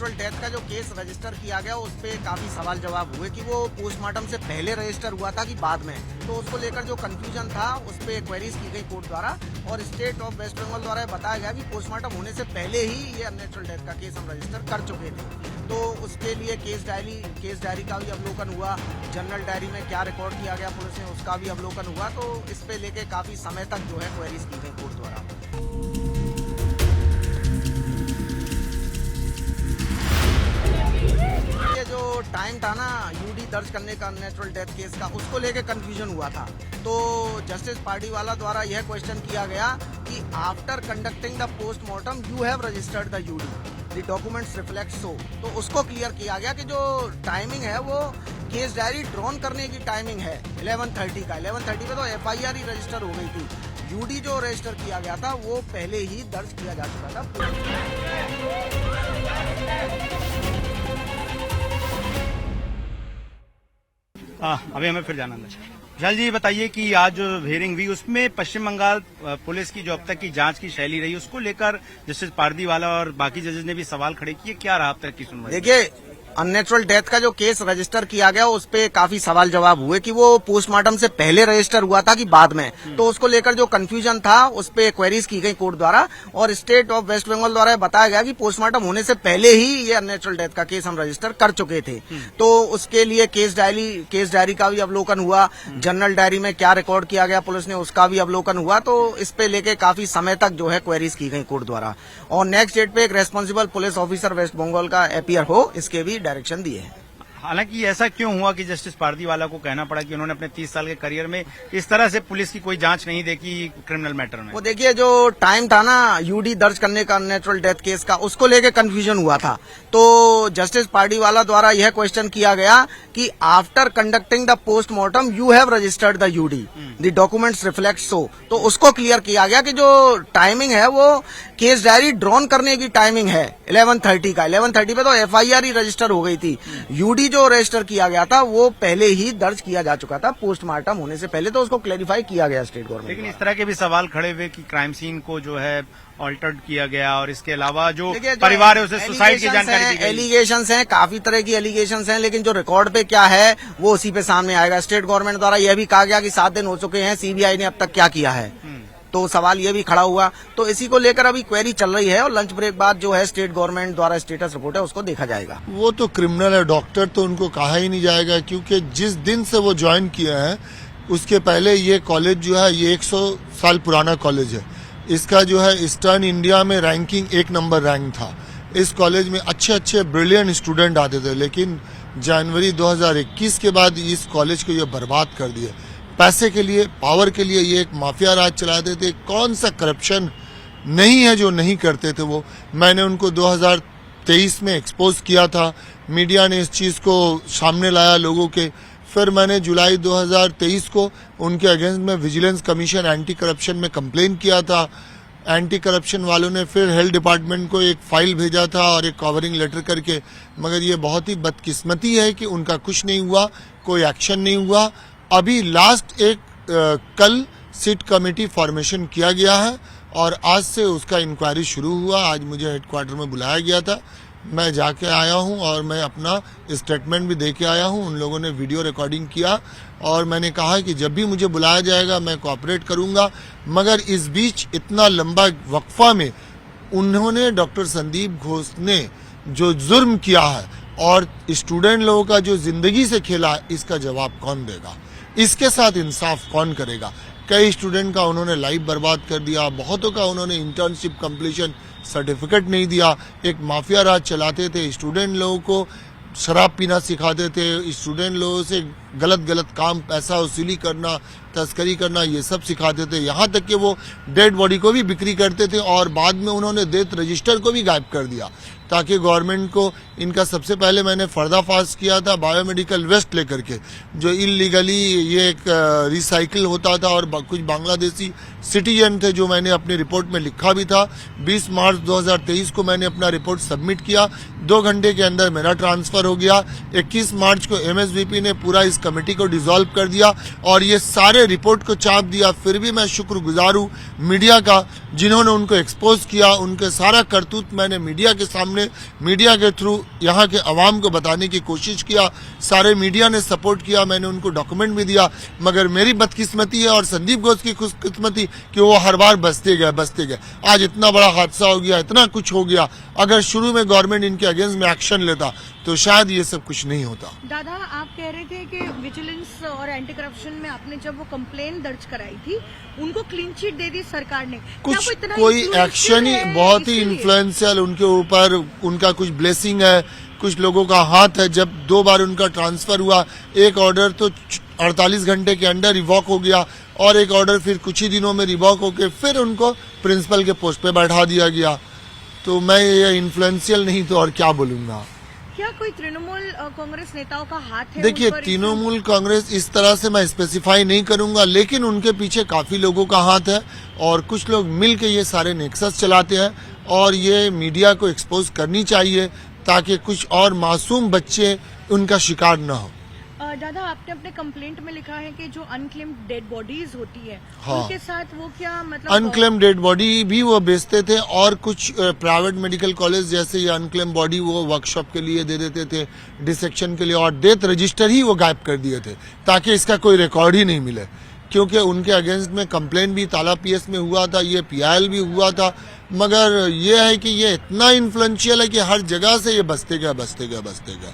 Unnatural death का जो case register किया गया उस पे काफी सवाल जवाब हुए कि वो पोस्टमार्टम से पहले रजिस्टर हुआ था कि बाद में। तो उसको लेकर जो कंफ्यूजन था उस पे क्वेरीज की गई कोर्ट द्वारा और स्टेट ऑफ वेस्ट बंगाल द्वारा बताया गया कि पोस्टमार्टम होने से पहले ही ये अननेचुरल डेथ का केस हम रजिस्टर कर चुके थे। तो उसके लिए केस डायरी का भी अवलोकन हुआ, जनरल डायरी में क्या रिकॉर्ड किया गया पुलिस ने उसका भी अवलोकन हुआ। तो इस पे लेके काफी समय तक जो है क्वेरीज की गई कोर्ट द्वारा। ये जो टाइम था ना यूडी दर्ज करने का अननेचुरल डेथ केस का, उसको लेके कंफ्यूजन हुआ था। तो जस्टिस पार्टीवाला द्वारा यह क्वेश्चन किया गया कि after conducting the postmortem you have registered the UD, the documents reflect so. तो उसको क्लियर किया गया कि जो टाइमिंग है वो केस डायरी ड्रॉन करने की टाइमिंग है 11:30 का। 11:30 पे तो एफआईआर ही रजिस्टर हो गई थी। यूडी जो रजिस्टर किया गया था वो पहले ही दर्ज किया जा चुका था। अभी हमें फिर जाना है। विशाल जी बताइए कि आज जो हियरिंग हुई उसमें पश्चिम बंगाल पुलिस की जो अब तक की जांच की शैली रही उसको लेकर जस्टिस पारदीवाला और बाकी जजेस ने भी सवाल खड़े किए, क्या रहा अब तक की सुनवाई? देखिए, अननेचुरल डेथ का जो केस रजिस्टर किया गया उस पे काफी सवाल जवाब हुए कि वो पोस्टमार्टम से पहले रजिस्टर हुआ था कि बाद में। तो उसको लेकर जो कंफ्यूजन था उस पे क्वेरीज की गई कोर्ट द्वारा और स्टेट ऑफ वेस्ट बंगाल द्वारा बताया गया कि पोस्टमार्टम होने से पहले ही ये अननेचुरल डेथ का केस हम रजिस्टर कर चुके थे। तो उसके लिए केस डायरी का भी अवलोकन हुआ, जनरल डायरी में क्या रिकॉर्ड किया गया पुलिस ने उसका भी अवलोकन हुआ। तो इस पे लेके काफी समय तक जो है क्वेरीज की गई कोर्ट द्वारा और नेक्स्ट डेट पे एक responsible police officer West Bengal का अपीयर हो, इसके भी डायरेक्शन दिए हैं। हालांकि ऐसा क्यों हुआ कि जस्टिस पारदीवाला को कहना पड़ा कि उन्होंने अपने 30 साल के करियर में इस तरह से पुलिस की कोई जांच नहीं देखी क्रिमिनल मैटर में? वो देखिए, जो टाइम था ना यूडी दर्ज करने का अननेचुरल डेथ केस का, उसको लेके कंफ्यूजन हुआ था। तो जस्टिस पारदीवाला द्वारा यह क्वेश्चन किया गया कि after conducting the postmortem you have registered the UD, the documents reflect so. तो उसको क्लियर किया गया कि जो टाइमिंग है वो केस डायरी ड्रॉन करने की टाइमिंग है 11:30 का। 11:30 पे तो एफआईआर ही रजिस्टर हो गई थी। यूडी जो रजिस्टर किया गया था वो पहले ही दर्ज किया जा चुका था पोस्टमार्टम होने से पहले। तो उसको क्लेरिफाई किया गया स्टेट गवर्नमेंट। लेकिन इस तरह के भी सवाल खड़े हुए कि क्राइम सीन को जो है ऑल्टर्ड किया गया और इसके अलावा जो परिवार है उसे सुसाइड की जानकारी दी गई। एलिगेशंस हैं, काफी तरह की एलिगेशंस हैं, लेकिन जो रिकॉर्ड पे क्या है वो उसी पे सामने आएगा। स्टेट गवर्नमेंट द्वारा यह भी कहा गया कि 7 दिन हो चुके हैं, सीबीआई ने अब तक क्या किया है। तो सवाल ये भी खड़ा हुआ। तो इसी को लेकर अभी क्वेरी चल रही है और लंच ब्रेक बाद जो है स्टेट गवर्नमेंट द्वारा स्टेटस रिपोर्ट है उसको देखा जाएगा। वो तो क्रिमिनल है, डॉक्टर तो उनको कहा ही नहीं जाएगा, क्योंकि जिस दिन से वो ज्वाइन किए हैं उसके पहले ये कॉलेज जो है ये 100 साल पुराना कॉलेज है। इसका जो है ईस्टर्न इंडिया में रैंकिंग 1 नंबर रैंक था। इस कॉलेज में अच्छे अच्छे ब्रिलियंट स्टूडेंट आते थे, लेकिन जनवरी 2021 के बाद इस कॉलेज को ये बर्बाद कर दिया। पैसे के लिए, पावर के लिए ये एक माफिया राज चलाते थे। कौन सा करप्शन नहीं है जो नहीं करते थे वो। मैंने उनको 2023 में एक्सपोज किया था, मीडिया ने इस चीज़ को सामने लाया लोगों के। फिर मैंने जुलाई 2023 को उनके अगेंस्ट में विजिलेंस कमीशन एंटी करप्शन में कंप्लेन किया था। एंटी करप्शन वालों ने फिर हेल्थ डिपार्टमेंट को एक फाइल भेजा था और एक कवरिंग लेटर करके, मगर ये बहुत ही बदकिस्मती है कि उनका कुछ नहीं हुआ, कोई एक्शन नहीं हुआ। अभी लास्ट कल सिट कमेटी फॉर्मेशन किया गया है और आज से उसका इंक्वायरी शुरू हुआ। आज मुझे हेडक्वार्टर में बुलाया गया था, मैं जाके आया हूं और मैं अपना स्टेटमेंट भी दे के आया हूं। उन लोगों ने वीडियो रिकॉर्डिंग किया और मैंने कहा कि जब भी मुझे बुलाया जाएगा मैं कोऑपरेट करूंगा। मगर इस बीच इतना लंबा वक्फा में उन्होंने डॉक्टर संदीप घोष ने जो जुर्म किया है और स्टूडेंट लोगों का जो जिंदगी से खेला, इसका जवाब कौन देगा? इसके साथ इंसाफ कौन करेगा? कई स्टूडेंट का उन्होंने लाइफ बर्बाद कर दिया, बहुतों का उन्होंने इंटर्नशिप कंप्लीशन सर्टिफिकेट नहीं दिया। एक माफिया राज चलाते थे, स्टूडेंट लोगों को शराब पीना सिखाते थे, स्टूडेंट लोगों से गलत काम, पैसा वसूली करना, तस्करी करना, ये सब सिखाते थे। यहाँ तक कि वो डेड बॉडी को भी बिक्री करते थे और बाद में उन्होंने डेथ रजिस्टर को भी गायब कर दिया ताकि गवर्नमेंट को इनका सबसे पहले मैंने पर्दाफाश किया था बायोमेडिकल वेस्ट लेकर के, जो इलीगली ये एक रिसाइकिल होता था और कुछ बांग्लादेशी सिटीजन थे, जो मैंने अपनी रिपोर्ट में लिखा भी था। 20 मार्च 2023 को मैंने अपना रिपोर्ट सबमिट किया, 2 घंटे के अंदर मेरा ट्रांसफर हो गया। 21 मार्च को एमएसवीपी ने पूरा कमेटी को डिसॉल्व कर दिया और ये सारे रिपोर्ट को चाप दिया। फिर भी मैं शुक्रगुजार हूँ मीडिया का, जिन्होंने उनको एक्सपोज किया। उनके सारा करतूत मैंने मीडिया के सामने, मीडिया के थ्रू यहाँ के अवाम को बताने की कोशिश किया। सारे मीडिया ने सपोर्ट किया, मैंने उनको डॉक्यूमेंट भी दिया। मगर मेरी बदकिस्मती है और संदीप घोष की खुशकिस्मती कि वो हर बार बचते गए। आज इतना बड़ा हादसा हो गया, इतना कुछ हो गया। अगर शुरू में गवर्नमेंट इनके अगेंस्ट में एक्शन लेता तो शायद ये सब कुछ नहीं होता। दादा, आप कह रहे थे कि विजिलेंस और एंटी करप्शन में आपने जब वो कंप्लेन दर्ज कराई थी, उनको क्लीन चिट दे दी सरकार ने। कुछ कोई एक्शन ही बहुत ही इन्फ्लुएंशियल उनके ऊपर, उनका कुछ ब्लेसिंग है, कुछ लोगों का हाथ है। जब 2 बार उनका ट्रांसफर हुआ, एक ऑर्डर तो 48 घंटे के अंदर रिवॉक हो गया और एक ऑर्डर फिर कुछ ही दिनों में रिवॉक होकर फिर उनको प्रिंसिपल के पोस्ट पे बैठा दिया गया। तो मैं ये इन्फ्लुएंशियल नहीं तो और क्या बोलूंगा। क्या कोई तृणमूल कांग्रेस नेताओं का हाथ है? देखिए, तृणमूल कांग्रेस इस तरह से मैं स्पेसिफाई नहीं करूंगा, लेकिन उनके पीछे काफी लोगों का हाथ है और कुछ लोग मिल के ये सारे नेक्सस चलाते हैं और ये मीडिया को एक्सपोज करनी चाहिए ताकि कुछ और मासूम बच्चे उनका शिकार न हो। दादा, आपने अपने कंप्लेंट में लिखा है कि जो अनक्लेम्ड डेड बॉडीज होती है, हाँ, उनके साथ वो क्या मतलब अनक्लेम्ड डेड बॉडी भी वो बेचते थे और कुछ प्राइवेट मेडिकल कॉलेज जैसे ये अनक्लेम्ड बॉडी वो वर्कशॉप के लिए दे देते थे, डिसेक्शन के लिए, और डेथ रजिस्टर ही वो गायब कर दिए थे ताकि इसका कोई रिकॉर्ड ही नहीं मिले। क्योंकि उनके अगेंस्ट में कंप्लेंट भी ताला पीएस में हुआ था, ये पीआईएल भी हुआ था। मगर ये है कि ये इतना इन्फ्लुएंशियल है कि हर जगह से ये बचते गए।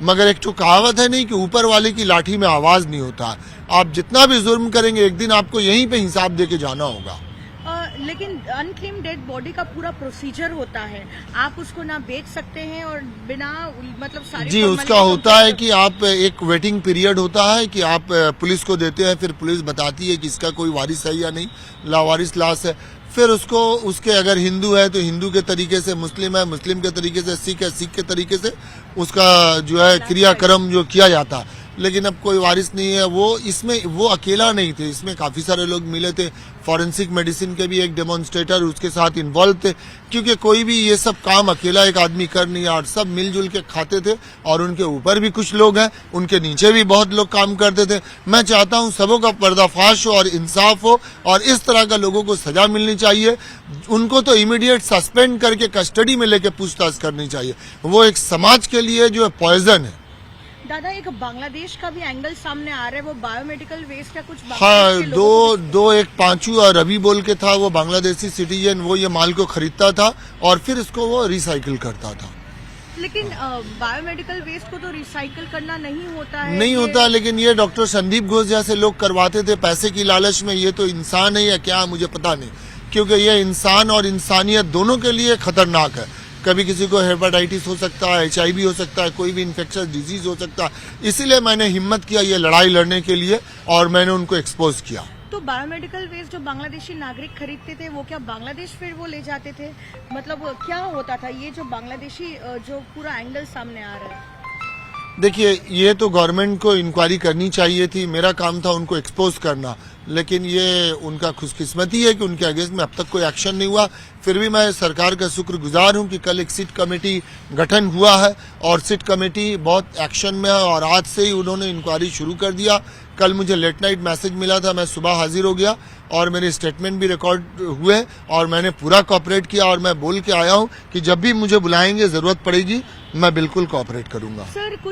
मगर एक तो कहावत है नहीं कि ऊपर वाले की लाठी में आवाज नहीं होता। आप जितना भी जुर्म करेंगे एक दिन आपको यहीं पे हिसाब दे के जाना होगा। लेकिन अनक्लेम्ड डेड बॉडी का पूरा प्रोसीजर होता है, आप उसको ना बेच सकते हैं और बिना मतलब सारे जी, उसका होता है कि आप एक वेटिंग पीरियड होता है कि आप पुलिस को देते हैं, फिर पुलिस बताती है कि इसका कोई वारिस है या नहीं, लावारिस लाश है। फिर उसको उसके अगर हिंदू है तो हिंदू के तरीके से, मुस्लिम है मुस्लिम के तरीके से, सिख है सिख के तरीके से उसका जो है क्रियाक्रम जो किया जाता। लेकिन अब कोई वारिस नहीं है। वो इसमें वो अकेला नहीं थे, इसमें काफी सारे लोग मिले थे। फॉरेंसिक मेडिसिन के भी एक डेमोन्स्ट्रेटर उसके साथ इन्वॉल्व थे, क्योंकि कोई भी ये सब काम अकेला एक आदमी कर नहीं और सब मिलजुल के खाते थे। और उनके ऊपर भी कुछ लोग हैं, उनके नीचे भी बहुत लोग काम करते थे। मैं चाहता हूं सबों का पर्दाफाश हो और इंसाफ हो और इस तरह का लोगों को सजा मिलनी चाहिए। उनको तो इमीडिएट सस्पेंड करके कस्टडी में लेके पूछताछ करनी चाहिए। वो एक समाज के लिए जो पॉइजन है। दादा, एक बांग्लादेश का भी एंगल सामने आ रहा है, वो बायोमेडिकल वेस्ट का कुछ हाँ, दो एक पांचू और रवि बोल के था, वो बांग्लादेशी सिटीजन, वो ये माल को खरीदता था और फिर इसको वो रिसाइकिल करता था। लेकिन बायोमेडिकल वेस्ट को तो रिसाइकिल करना नहीं होता है। नहीं होता, लेकिन ये डॉक्टर संदीप घोष जैसे लोग करवाते थे पैसे की लालच में। ये तो इंसान है या क्या मुझे पता नहीं, क्योंकि ये इंसान और इंसानियत दोनों के लिए खतरनाक है। कभी किसी को हेपेटाइटिस हो सकता है, HIV हो सकता है, कोई भी इन्फेक्शस डिजीज हो सकता है। इसीलिए मैंने हिम्मत किया ये लड़ाई लड़ने के लिए और मैंने उनको एक्सपोज किया। तो बायोमेडिकल वेस्ट जो बांग्लादेशी नागरिक खरीदते थे वो क्या बांग्लादेश फिर वो ले जाते थे? मतलब क्या होता था ये जो बांग्लादेशी जो पूरा एंगल सामने आ रहा है? देखिए, ये तो गवर्नमेंट को इंक्वायरी करनी चाहिए थी, मेरा काम था उनको एक्सपोज करना। लेकिन ये उनका खुशकिस्मती है कि उनके अगेंस्ट में अब तक कोई एक्शन नहीं हुआ। फिर भी मैं सरकार का शुक्रगुजार हूं कि कल एक सिट कमेटी गठन हुआ है और सिट कमेटी बहुत एक्शन में है और आज से ही उन्होंने इंक्वायरी शुरू कर दिया। कल मुझे लेट नाइट मैसेज मिला था, मैं सुबह हाजिर हो गया और मेरे स्टेटमेंट भी रिकॉर्ड हुए और मैंने पूरा कोऑपरेट किया और मैं बोल के आया हूं कि जब भी मुझे बुलाएंगे, जरूरत पड़ेगी, मैं बिल्कुल कोऑपरेट करूंगा। सर